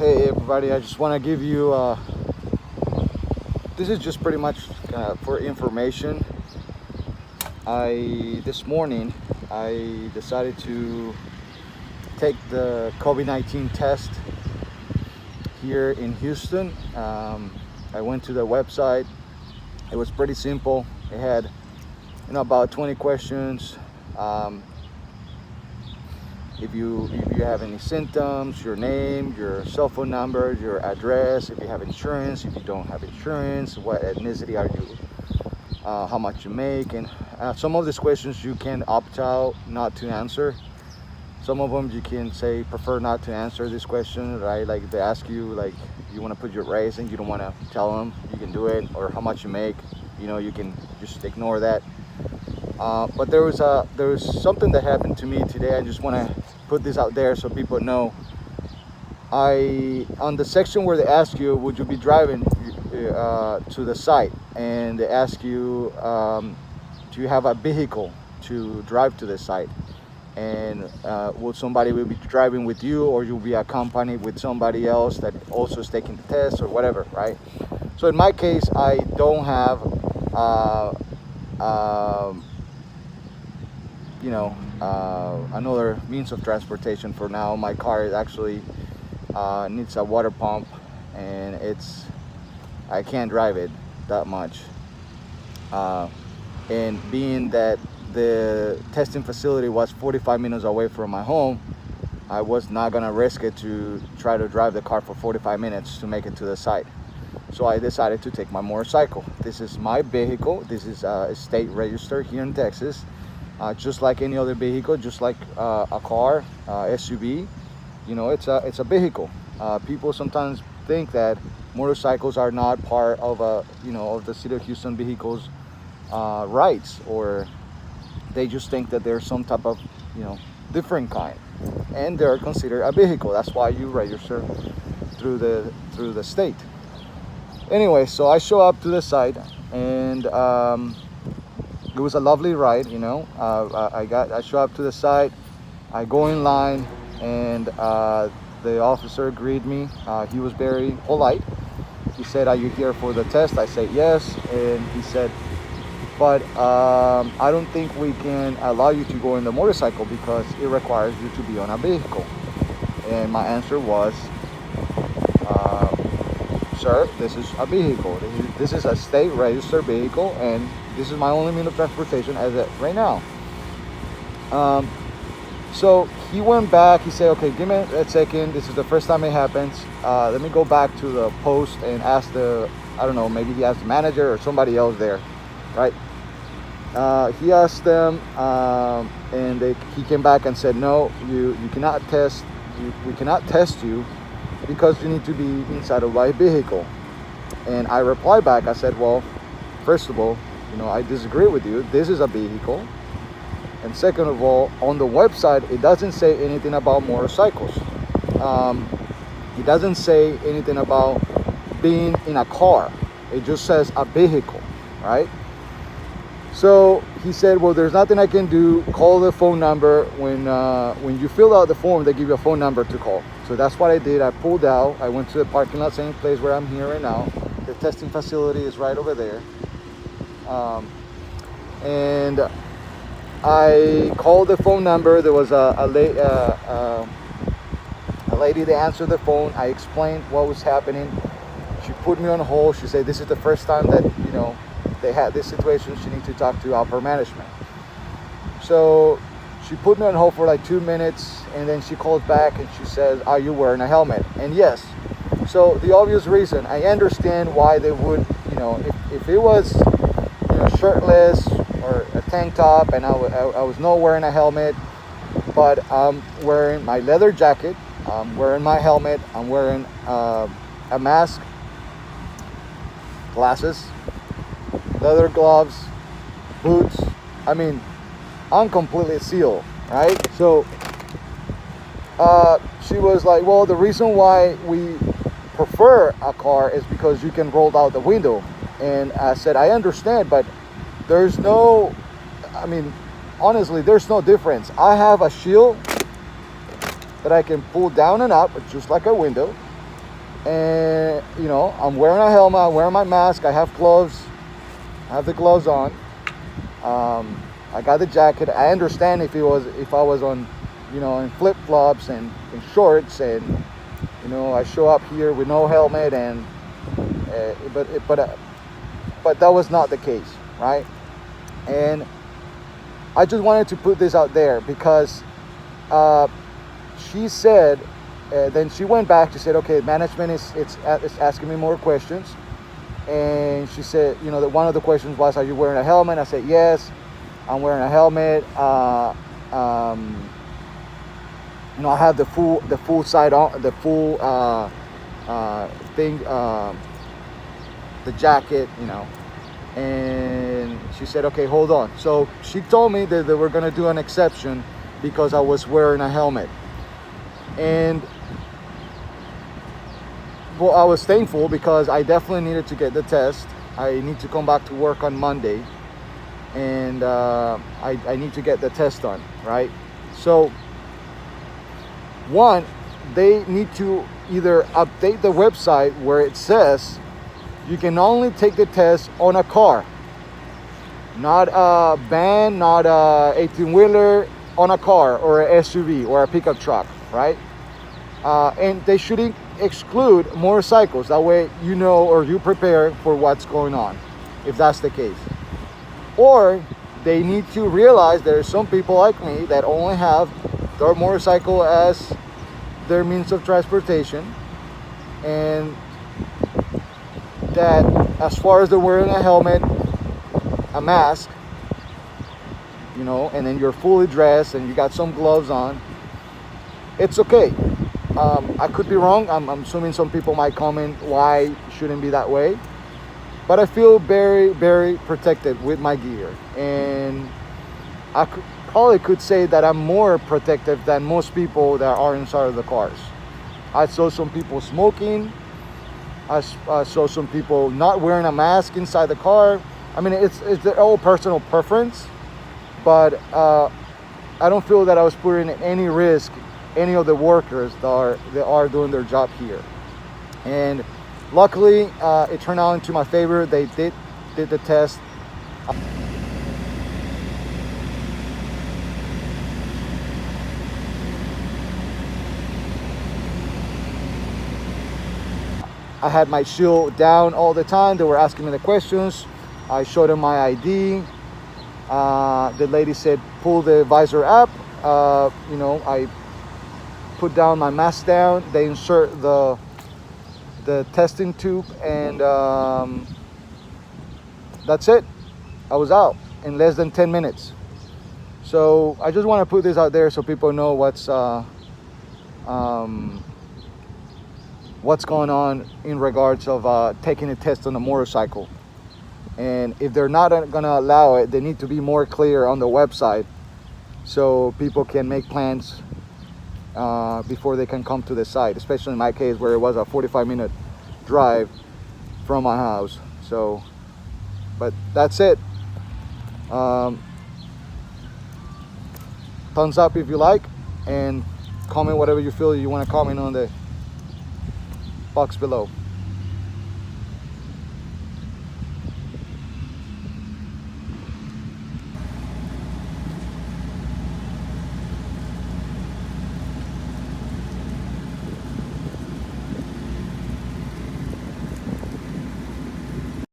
Hey everybody, I just want to give you this is just pretty much for information. This morning I decided to take the COVID-19 test here in Houston. I went to the website. It was pretty simple. It had about 20 questions. If you have any symptoms, your name, your cell phone number, your address, if you have insurance, if you don't have insurance, what ethnicity are you, how much you make, and some of these questions you can opt out not to answer. Some of them you can say prefer not to answer this question, right? Like they ask you like you want to put your race and you don't want to tell them, you can do it, or how much you make, you can just ignore that. But there was something that happened to me today. I just want to put this out there so people know. On the section where they ask you, would you be driving to the site, and they ask you, do you have a vehicle to drive to the site, and will somebody will be driving with you, or you'll be accompanied with somebody else that also is taking the test or whatever, right? So in my case, I don't have another means of transportation for now. My car is actually needs a water pump, and I can't drive it that much. And being that the testing facility was 45 minutes away from my home, I was not gonna risk it to try to drive the car for 45 minutes to make it to the site. So I decided to take my motorcycle. This is my vehicle. This is a state registered here in Texas. Just like any other vehicle, just like a car, SUV, it's a vehicle. People sometimes think that motorcycles are not part of of the city of Houston vehicles rights, or they just think that they're some type of different kind, and they're considered a vehicle. That's why you register through the state. Anyway, so I show up to the site, and it was a lovely ride. I show up to the site, I go in line, and the officer greeted me. He was very polite. He said, "Are you here for the test?" I said yes, and he said, "But I don't think we can allow you to go in the motorcycle because it requires you to be on a vehicle." And my answer was, "Sir, this is a vehicle. This is a state registered vehicle, and this is my only means of transportation as of right now." So he went back. He said, "Okay, give me a second. This is the first time it happens. Let me go back to the post and ask I don't know, maybe he asked the manager or somebody else there, right?" He asked them, and he came back and said, "No, you cannot test. We cannot test you because you need to be inside of my vehicle." And I replied back. I said, "Well, first of all, I disagree with you. This is a vehicle. And second of all, on the website, it doesn't say anything about motorcycles. It doesn't say anything about being in a car. It just says a vehicle, right?" So he said, "Well, there's nothing I can do. Call the phone number. When you fill out the form, they give you a phone number to call." So that's what I did. I pulled out. I went to the parking lot, same place where I'm here right now. The testing facility is right over there. And I called the phone number. There was a lady that answered the phone. I explained what was happening. She put me on hold. She said, "This is the first time that they had this situation. She needs to talk to upper management." So she put me on hold for like 2 minutes, and then she calls back and she says, "Are you wearing a helmet?" And yes. So the obvious reason, I understand why they would, if it was shirtless or a tank top and I was not wearing a helmet, but I'm wearing my leather jacket, I'm wearing my helmet, I'm wearing a mask, glasses, leather gloves, boots. I mean, I'm completely sealed, right? So she was like, "Well, the reason why we prefer a car is because you can roll out the window." And I said, "I understand, but honestly, there's no difference. I have a shield that I can pull down and up, just like a window. And you know, I'm wearing a helmet, I'm wearing my mask, I have gloves, I have the gloves on. I got the jacket. I understand if I was on, you know, in flip flops and in shorts, and you know, I show up here with no helmet, and but that was not the case, right? And I just wanted to put this out there because she said, then she went back. She said, okay, management is asking me more questions. And she said, you know, that one of the questions was, are you wearing a helmet? I said, yes, I'm wearing a helmet. You know, I have the full side on, the full thing, the jacket, you know. And she said, okay, hold on. So she told me that they were gonna do an exception because I was wearing a helmet. And well, I was thankful because I definitely needed to get the test. I need to come back to work on Monday, and I need to get the test done, right? So one, they need to either update the website where it says you can only take the test on a car, not a van, not a 18-wheeler, on a car or a SUV or a pickup truck, right? And they shouldn't exclude motorcycles. That way you know, or you prepare for what's going on, if that's the case. Or they need to realize there are some people like me that only have their motorcycle as their means of transportation, and that as far as they're wearing a helmet, a mask, you know, and then you're fully dressed and you got some gloves on, it's okay. I could be wrong. I'm assuming some people might comment why it shouldn't be that way, but I feel very, very protected with my gear, and I probably could say that I'm more protective than most people that are inside of the cars. I saw some people smoking. I saw some people not wearing a mask inside the car. I mean, it's their own personal preference, but I don't feel that I was putting any risk any of the workers that are doing their job here. And luckily, it turned out into my favor. They did the test. I had my shield down all the time. They were asking me the questions. I showed them my ID. The lady said, pull the visor up. You know, I put down my mask down. They insert the testing tube, and that's it. I was out in less than 10 minutes. So I just want to put this out there so people know what's going on in regards of taking a test on a motorcycle. And if they're not going to allow it, they need to be more clear on the website so people can make plans before they can come to the site, especially in my case where it was a 45-minute drive from my house. So, but that's it. Thumbs up if you like, and comment whatever you feel you want to comment on the box below.